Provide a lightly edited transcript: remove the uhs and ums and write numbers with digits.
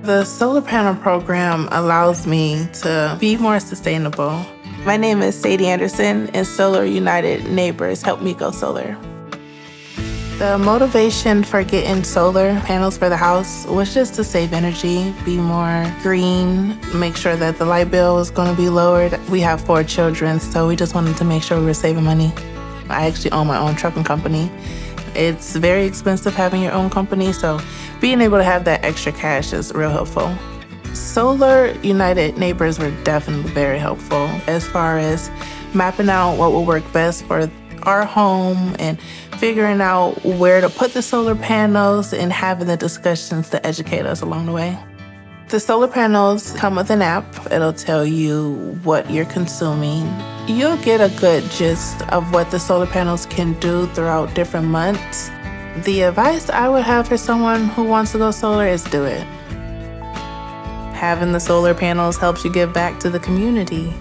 The solar panel program allows me to be more sustainable. My name is Sadie Anderson, and Solar United Neighbors helped me go solar. The motivation for getting solar panels for the house was just to save energy, be more green, make sure that the light bill was going to be lowered. We have 4 children, so we just wanted to make sure we were saving money. I actually own my own trucking company. It's very expensive having your own company, so being able to have that extra cash is real helpful. Solar United Neighbors were definitely very helpful as far as mapping out what will work best for our home and figuring out where to put the solar panels and having the discussions to educate us along the way. The solar panels come with an app. It'll tell you what you're consuming. You'll get a good gist of what the solar panels can do throughout different months. The advice I would have for someone who wants to go solar is do it. Having the solar panels helps you give back to the community.